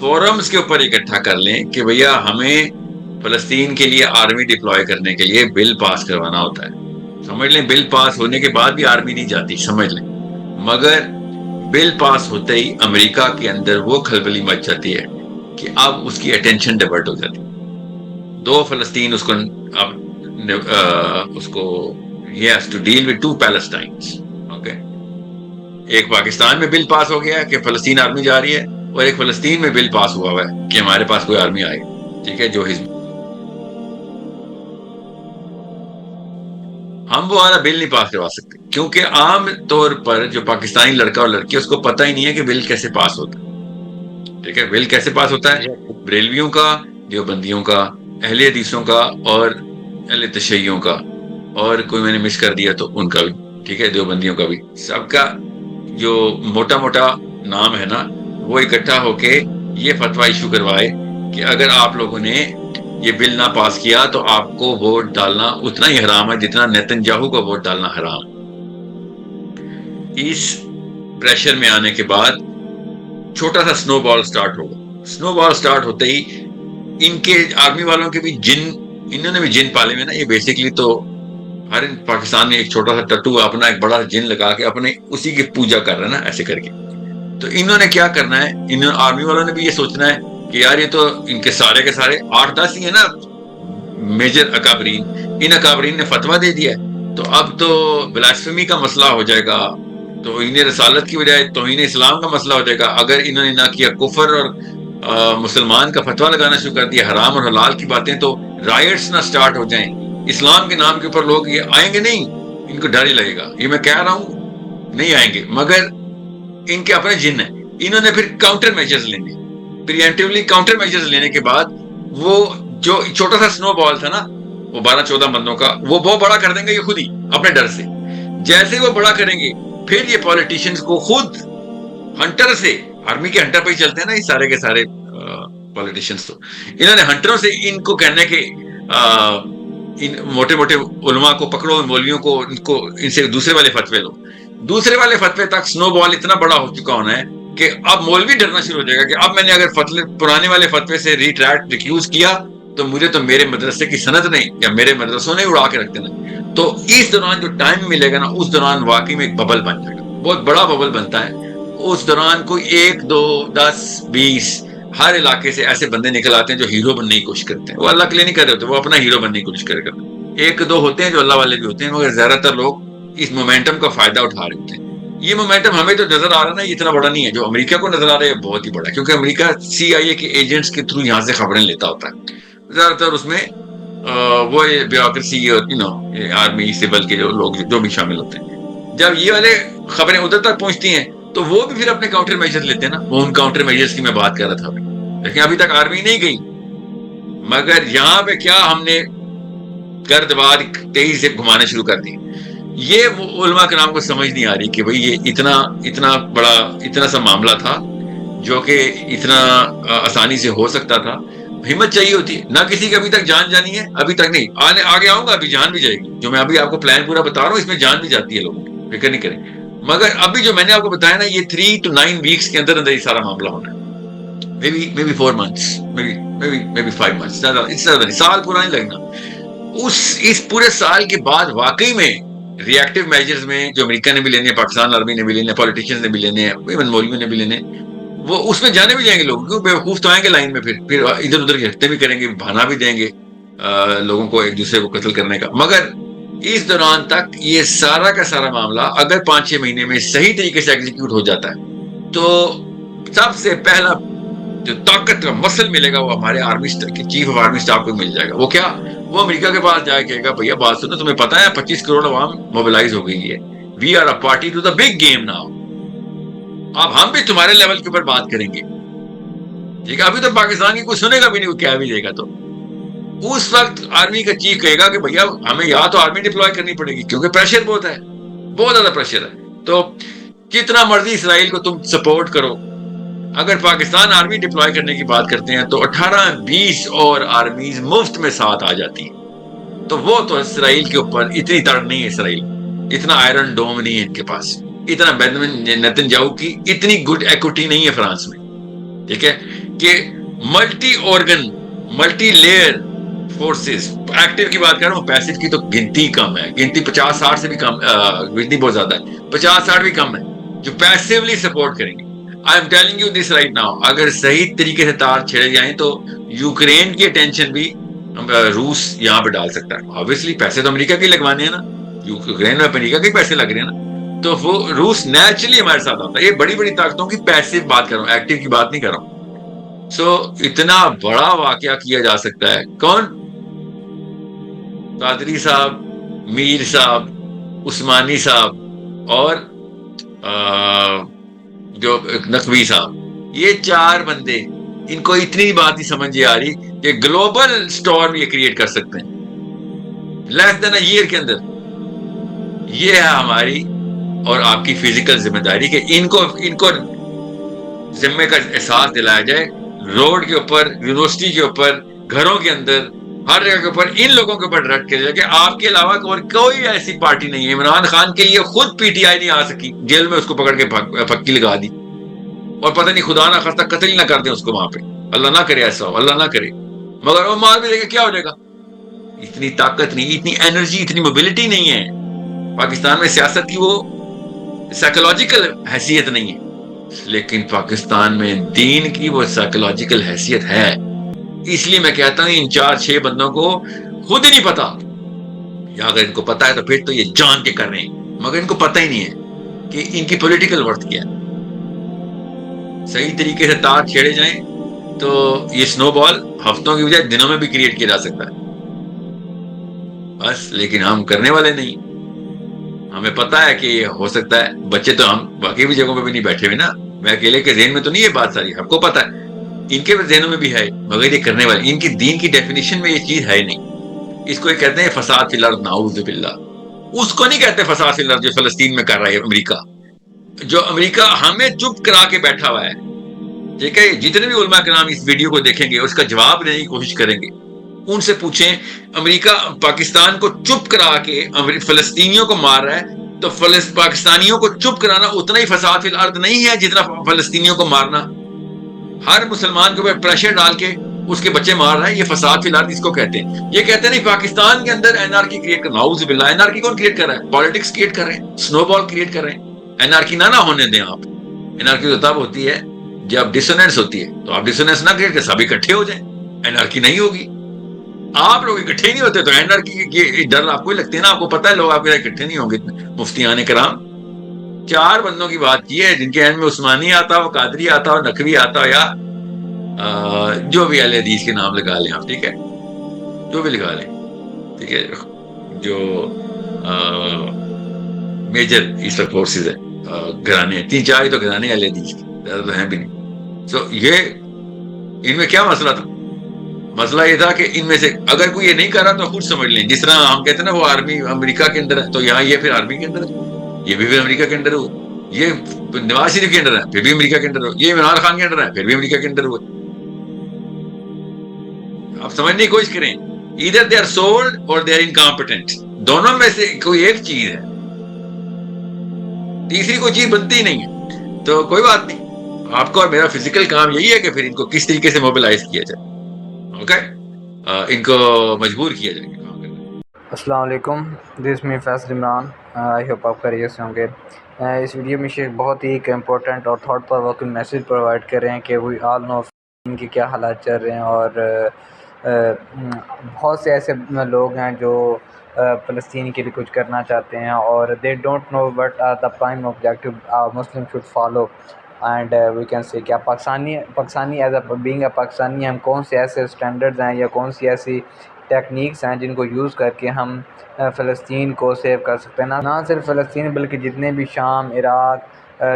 Forums کے اوپر اکٹھا کر لیں کہ بھیا ہمیں فلسطین کے لیے آرمی ڈپلوائے کرنے کے لیے بل پاس کروانا ہوتا ہے. سمجھ لیں بل پاس ہونے کے بعد بھی آرمی نہیں جاتی, سمجھ لیں. مگر بل پاس ہوتے ہی امریکہ کے اندر وہ کھلبلی مچ جاتی ہے کہ اب اس کی اٹینشن ڈیورٹ ہو جاتی. 2 فلسطین اس کو he has to deal with 2 Palestines. Okay. ایک پاکستان میں بل پاس ہو گیا ہے کہ فلسطین آرمی جا رہی ہے, اور ایک فلسطین میں بل پاس ہوا ہوا ہے کہ ہمارے پاس کوئی آرمی آئے. ٹھیک ہے, جو ہم وہ والا بل نہیں پاس کروا سکتے, کیونکہ عام طور پر جو پاکستانی لڑکا اور لڑکی اس کو پتہ ہی نہیں ہے کہ بل کیسے پاس ہوتا ہے. ٹھیک ہے, بل کیسے پاس ہوتا ہے؟ بریلویوں کا, دیوبندیوں کا, اہل حدیثوں کا, اور اہل تشیعوں کا, اور کوئی میں نے مس کر دیا تو ان کا بھی. ٹھیک ہے, دیوبندیوں کا بھی. سب کا جو موٹا موٹا نام ہے نا, وہ اکٹھا ہو کے یہ فتویٰ ایشو کروائے کہ اگر آپ لوگوں نے یہ بل نہ پاس کیا تو آپ کو ووٹ ڈالنا اتنا ہی حرام ہے جتنا نیتنیاہو کو ووٹ ڈالنا حرام. اس پریشر میں آنے کے بعد چھوٹا سا سنو بال سٹارٹ ہوگا. سنو بال سٹارٹ ہوتے ہی ان کے آرمی والوں کے بھی جن, انہوں نے بھی جن پالے میں نا. یہ بیسیکلی تو ہر پاکستان میں ایک چھوٹا سا ٹٹو اپنا ایک بڑا جن لگا کے اپنے اسی کی پوجا کر رہا ہے نا, ایسے کر کے. تو انہوں نے کیا کرنا ہے, انہوں آرمی والوں نے بھی یہ سوچنا ہے کہ یار یہ تو ان کے سارے 8-10 ہی ہیں نا میجر اکابرین. ان اکابرین نے فتویٰ دے دیا ہے, تو اب تو بلاسفیمی کا مسئلہ ہو جائے گا, توہین رسالت کی بجائے توہین اسلام کا مسئلہ ہو جائے گا. اگر انہوں نے نہ کیا کفر اور مسلمان کا فتویٰ لگانا شروع کر دیا, حرام اور حلال کی باتیں, تو رائٹس نہ سٹارٹ ہو جائیں. اسلام کے نام کے اوپر لوگ یہ آئیں گے نہیں, ان کو ڈر ہی لگے گا. یہ میں کہہ رہا ہوں نہیں آئیں گے, مگر ان کے اپنے جن ہیں. انہوں نے پھر کاؤنٹر میجرز لینے, پریمپٹیولی کاؤنٹر میجرز لینے کے بعد وہ جو چھوٹا سا سنو بال تھا نا, وہ 12-14 بندوں کا, وہ بہت بڑا کر دیں گے یہ خود ہی اپنے ڈر سے. جیسے وہ بڑا کریں گے پھر یہ پولیٹیشنز کو خود ہنٹر سے, آرمی کے ہنٹر پہ ہی چلتے ہیں نا یہ سارے کے سارے پولیٹیشنز, تو انہوں نے ہنٹروں سے ان کو کہنے کہ ان موٹے موٹے علماء کو پکڑو, مولویوں کو, ان سے دوسرے والے فتوے لو. دوسرے والے فتوے تک سنو بال اتنا بڑا ہو چکا ہونا ہے کہ اب مولوی ڈرنا شروع ہو جائے گا کہ اب میں نے اگر پرانے والے فتوے سے ریکیوز کیا تو مجھے تو میرے مدرسے کی سند نہیں, یا میرے مدرسوں نے اڑا کے رکھ دینا. تو اس دوران جو ٹائم ملے گا نا, اس دوران واقعی میں ایک ببل بن جائے گا, بہت بڑا ببل بنتا ہے. اس دوران کوئی 1, 2, 10, 20 ہر علاقے سے ایسے بندے نکل آتے ہیں جو ہیرو بننے کی کوشش کرتے ہیں. وہ اللہ کے لیے نہیں کر رہے ہوتے, وہ اپنا ہیرو بننے کی کوشش کرتے ہیں. 1-2 ہوتے ہیں جو اللہ والے بھی ہوتے ہیں, مگر زیادہ تر لوگ اس مومنٹم کا فائدہ اٹھا رہے ہوتے ہیں. یہ مومنٹم ہمیں تو نظر آ رہا نا, یہ اتنا بڑا نہیں ہے. جو امریکہ کو نظر آ رہا ہے بہت ہی بڑا ہے, کیونکہ امریکہ CIA کے ایجنٹس کے تھرو یہاں سے خبریں لیتا ہوتا ہے. زیادہ تر اس میں وہ بیوروکریسی, آرمی, سول کے جو لوگ جو بھی شامل ہوتے ہیں. جب یہ والے خبریں ادھر تک پہنچتی ہیں تو وہ بھی پھر اپنے کاؤنٹر میجر لیتے ہیں نا. وہ ان کاؤنٹر میجرز کی میں بات کر رہا تھا ابھی, لیکن ابھی تک آرمی نہیں گئی. مگر یہاں پہ کیا ہم نے گردبار تیزی سے گھمانے شروع کر دی. یہ علماء کے نام کو سمجھ نہیں آ رہی کہ بھئی یہ اتنا بڑا, اتنا سا معاملہ تھا جو کہ اتنا آسانی سے ہو سکتا تھا. ہمت چاہیے ہوتی ہے. نہ کسی کی ابھی تک جان جانی ہے, ابھی تک نہیں. آگے آؤں گا, ابھی جان بھی جائے گی. جو میں ابھی آپ کو پلان پورا بتا رہا ہوں اس میں جان بھی جاتی ہے لوگوں کی, فکر نہیں کریں. مگر ابھی جو میں نے آپ کو بتایا نا, یہ 3 to 9 weeks کے اندر یہ سارا معاملہ ہونا ہے. maybe 4 months, maybe 5 months, زیادہ سال پورا نہیں لگنا. اس پورے سال کے بعد واقعی میں ریئیکٹیو میجرز میں جو امریکہ نے بھی لینے, پاکستان آرمی نے بھی لینے, پولیٹیشینز نے بھی لینے, ایون مولویوں نے بھی لینے, وہ اس میں جانے بھی جائیں گے لوگ. کیوں بیوقوف تو آئیں گے لائن میں, پھر ادھر ادھر گھٹتے بھی کریں گے, بہانا بھی دیں گے لوگوں کو ایک دوسرے کو قتل کرنے کا. مگر اس دوران تک یہ سارا کا سارا معاملہ اگر 5-6 مہینے میں صحیح طریقے سے ایگزیکیوٹ ہو جاتا ہے تو سب سے پہلا جو طاقت کا مسل ملے گا وہ ہمارے army chief of army staff کو مل جائے گا. وہ کیا, وہ امریکہ کے پاس جائے کہے گا بھیا بات سنو, تمہیں پتا ہے 25 کروڑ عوام موبلائز ہو گئی ہے. We are a party to the big game now. اب ہم بھی تمہارے لیول کے اوپر بات کریں گے. ٹھیک ہے, ابھی تو پاکستان کی کوئی سنے گا بھی نہیں, وہ کیا بھی دے گا. تو اس وقت آرمی کا چیف کہے گا کہ بھیا ہمیں یا تو آرمی ڈپلوائے کرنی پڑے گی, کیونکہ پریشر بہت ہے, بہت زیادہ پریشر ہے. تو جتنا مرضی اسرائیل کو تم سپورٹ کرو, اگر پاکستان آرمی ڈپلوائے کرنے کی بات کرتے ہیں تو 18-20 اور آرمیز مفت میں ساتھ آ جاتی ہیں. تو وہ تو اسرائیل کے اوپر اتنی تڑ نہیں ہے, اسرائیل اتنا آئرن ڈوم نہیں ہے ان کے پاس, اتنا بینجامن نیتنیاہو کی اتنی گڈ ایکوٹی نہیں ہے فرانس میں. ٹھیک ہے, کہ multi organ multi layer forces. Active کی بات کر رہا ہوں, پیسو کی تو گنتی کم ہے, گنتی 50-60 سے بھی کم, گنتی بہت زیادہ ہے, 50-60 بھی کم ہے جو پیسولی سپورٹ کریں گے. I am telling you this right now, اگر صحیح طریقے سے تار چھیڑے جائیں تو یوکرین کی اٹینشن بھی روس یہاں پہ ڈال سکتا ہے. آبویسلی پیسے تو امریکہ کے لگوانے ہیں نا, یوکرین میں امریکہ کے پیسے لگ رہے ہیں نا, تو وہ روس نیچرلی ہمارے ساتھ آتا ہے. یہ بڑی بڑی طاقتوں کی پیسو بات کر رہا ہوں, ایکٹیو کی بات نہیں کر رہا ہوں. سو اتنا بڑا واقعہ کیا جا سکتا ہے. کون؟ قادری صاحب, میر صاحب, عثمانی صاحب اور جو نقوی صاحب, یہ 4 بندے, ان کو اتنی بات ہی سمجھ آ رہی کہ گلوبل سٹارم یہ کریٹ کر سکتے ہیں لیس دین اے ایئر کے اندر. یہ ہے ہماری اور آپ کی فزیکل ذمہ داری کہ ان کو ذمے کا احساس دلایا جائے. روڈ کے اوپر, یونیورسٹی کے اوپر, گھروں کے اندر, ہر جگہ کے اوپر ان لوگوں کے اوپر ڈٹ کے جائے کہ آپ کے علاوہ اور کوئی ایسی پارٹی نہیں ہے. عمران خان کے لیے خود پی ٹی آئی نہیں آ سکی, جیل میں اس کو پکڑ کے پھکی لگا دی, اور پتہ نہیں خدا نہ خاصہ قتل ہی نہ کر دیں اس کو وہاں پہ. اللہ نہ کرے ایسا ہو, اللہ نہ کرے, مگر وہ مار بھی دے گا, کیا ہو جائے گا. اتنی طاقت نہیں, اتنی انرجی, اتنی موبلٹی نہیں ہے پاکستان میں. سیاست کی وہ سائیکولوجیکل حیثیت نہیں ہے, لیکن پاکستان میں دین کی وہ سائیکولوجیکل حیثیت ہے. اس لیے میں کہتا ہوں ان 4-6 بندوں کو خود ہی نہیں پتا, یا اگر ان کو پتا ہے تو پھر تو یہ جان کے کر رہے ہیں, مگر ان کو پتہ ہی نہیں ہے کہ ان کی پولیٹیکل ورتھ کیا ہے. صحیح طریقے سے تار چھیڑے جائیں تو یہ سنو بال ہفتوں کی بجائے دنوں میں بھی کریٹ کیا جا سکتا ہے بس. لیکن ہم کرنے والے نہیں. ہمیں پتا ہے کہ یہ ہو سکتا ہے. بچے تو ہم باقی بھی جگہوں پہ بھی نہیں بیٹھے ہوئے نا, میں اکیلے کے ذہن میں تو نہیں ہے بات ساری, ہم کو پتا ہے ان کے ذہنوں میں بھی ہے, مگر یہ کرنے والے, ان کی دین کی ڈیفینیشن میں یہ چیز ہے نہیں. اس کو یہ کہتے ہیں فساد فی الارض, نعوذ باللہ. اس کو نہیں کہتے فساد فی الارض جو فلسطین میں کر رہا ہے امریکہ, جو امریکہ ہمیں چپ کرا کے بیٹھا ہوا ہے. ٹھیک ہے, جتنے بھی علماء کرام اس ویڈیو کو دیکھیں گے اس کا جواب دینے کی کوشش کریں گے, ان سے پوچھیں امریکہ پاکستان کو چپ کرا کے فلسطینیوں کو مار رہا ہے, تو پاکستانیوں کو چپ کرانا اتنا ہی فساد فی الارض نہیں ہے جتنا فلسطینیوں کو مارنا. ہر مسلمان کے اوپر پریشر ڈال کے اس کے بچے مار رہے ہیں, یہ فساد فی الارض اس کو کہتے ہیں. یہ کہتے ہیں نہیں پاکستان کے اندر انارکی کریٹ کرنا, نعوذ باللہ. انارکی کون کریٹ کر رہا ہے؟ پالیٹکس کریٹ کر رہے ہیں, سنو بال کریٹ کر رہے ہیں. انارکی نہ ہونے دیں آپ. انارکی تو تب ہوتی ہے جب ڈسوننس ہوتی ہے, تو آپ ڈسوننس نہ کریٹ کر, سب اکٹھے ہو جائیں, انارکی نہیں ہوگی. آپ لوگ اکٹھے نہیں ہوتے تو انارکی کی ڈر آپ کو ہی لگتے ہیں نا. آپ کو پتا ہے لوگ آپ کے اکٹھے نہیں ہوں گے. مفتیان کرام 4 بندوں کی بات کی ہے جن کے عین میں عثمانی آتا ہو, قادری آتا ہو, نقوی آتا ہو, یا جو بھی اہل حدیث کے نام لگا لیں آپ, ٹھیک ہے, جو بھی لگا لیں, ٹھیک ہے, جو میجر اس وقت فورسز ہیں, گھرانے 3-4 ہی تو گھرانے اہل حدیث کے, زیادہ تو ہیں بھی نہیں. سو یہ ان میں کیا مسئلہ تھا؟ مسئلہ یہ تھا کہ ان میں سے اگر کوئی یہ نہیں کر رہا تو خود سمجھ لیں. جس طرح ہم کہتے ہیں نا وہ آرمی امریکہ کے اندر ہے, تو یہاں یہ پھر آرمی کے اندر ہے, یہ بھی پھر امریکہ کے اندر ہو, یہ نواز شریف کے اندر ہے پھر بھی امریکہ کے اندر ہو, یہ عمران خان کے اندر ہے پھر بھی امریکہ کے اندر ہو. آپ سمجھنے کی کوشش کریں, either they are sold or they are incompetent. دونوں میں سے کوئی ایک چیز ہے, تیسری کوئی چیز بنتی ہی نہیں ہے. تو کوئی بات نہیں, آپ کو اور میرا فزیکل کام یہی ہے کہ پھر ان کو کس طریقے سے موبلائز کیا جائے, اوکے, ان کو مجبور کیا جائے گا کام کرنے. السلام علیکم, دس می فیصل عمران. آئی ہوپ آپ خیریت سے ہوں گے. اس ویڈیو میں شیخ بہت ہی ایک امپورٹنٹ اور تھاٹ پرووکنگ میسیج پرووائڈ کر رہے ہیں کہ وی آل نو ان کے کیا حالات چل رہے ہیں, اور بہت سے ایسے لوگ ہیں جو فلسطین کے لیے کچھ کرنا چاہتے ہیں, اور they don't know what are the prime objective Muslim should follow. And we can say کیا Pakistani as a being a Pakistani ہم کون سے ایسے اسٹینڈرڈز ہیں یا کون سی ایسی ٹیکنیکس ہیں جن کو یوز کر کے ہم فلسطین کو سیو کر سکتے ہیں. نہ صرف فلسطین بلکہ جتنے بھی شام, عراق,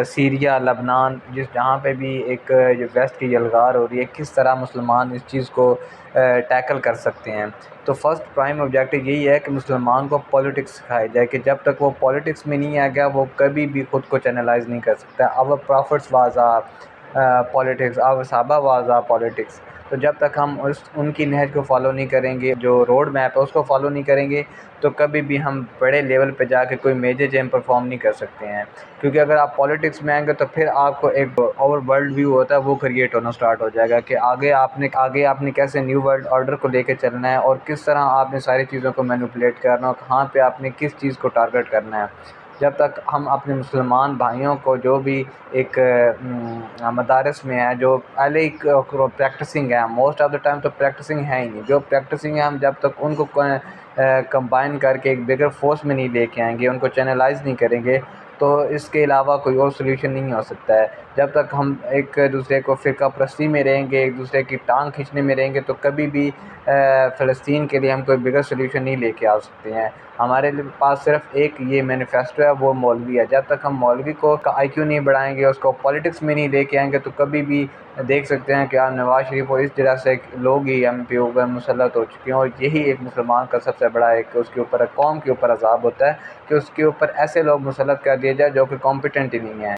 سیریا, لبنان, جہاں پہ بھی ایک جو ویسٹ کی یلغار ہو رہی ہے, کس طرح مسلمان اس چیز کو ٹیکل کر سکتے ہیں. تو فرسٹ پرائم آبجیکٹو یہی ہے کہ مسلمان کو پولیٹکس سکھائی جائے, کہ جب تک وہ پولیٹکس میں نہیں آ گیا وہ کبھی بھی خود کو چینلائز نہیں کر سکتا. our prophets was پالیٹکس اور صحابہ واز پالیٹکس. تو جب تک ہم ان کی نہج کو فالو نہیں کریں گے، جو روڈ میپ ہے اس کو فالو نہیں کریں گے، تو کبھی بھی ہم بڑے لیول پہ جا کے کوئی میجر جیم پرفارم نہیں کر سکتے ہیں. کیونکہ اگر آپ پالیٹکس میں آئیں گے تو پھر آپ کو ایک اور ورلڈ ویو ہوتا ہے وہ کریٹ ہونا سٹارٹ ہو جائے گا کہ آگے آپ نے کیسے نیو ورلڈ آرڈر کو لے کے چلنا ہے، اور کس طرح آپ نے ساری چیزوں کو مینوپولیٹ کرنا ہے، اور کہاں پہ آپ نے کس چیز کو ٹارگٹ کرنا ہے. جب تک ہم اپنے مسلمان بھائیوں کو جو بھی ایک مدارس میں ہے جو پہلے ہی پریکٹسنگ ہے، موسٹ آف دا ٹائم تو پریکٹسنگ ہے ہی نہیں، جو پریکٹسنگ ہے ہم جب تک ان کو کمبائن کر کے ایک بگر فورس میں نہیں لے کے آئیں گے، ان کو چینلائز نہیں کریں گے، تو اس کے علاوہ کوئی اور سلیوشن نہیں ہو سکتا ہے. جب تک ہم ایک دوسرے کو فرقہ پرستی میں رہیں گے، ایک دوسرے کی ٹانگ کھینچنے میں رہیں گے، تو کبھی بھی فلسطین کے لیے ہم کوئی بگر سلیوشن نہیں لے کے آ سکتے ہیں. ہمارے پاس صرف ایک یہ مینیفیسٹو ہے، وہ مولوی ہے. جب تک ہم مولوی کو آئی کیو نہیں بڑھائیں گے، اس کو پالیٹکس میں نہیں لے کے آئیں گے، تو کبھی بھی دیکھ سکتے ہیں کہ نواز شریف اور اس طرح سے لوگ ہی ایم پی اوپر مسلط ہو چکے ہیں. اور یہی ایک مسلمان کا سب سے بڑا ایک اس کے اوپر قوم کے اوپر عذاب ہوتا ہے کہ اس کے اوپر ایسے لوگ مسلط کر دیے جائے جو کہ کمپیٹنٹ ہی نہیں ہیں.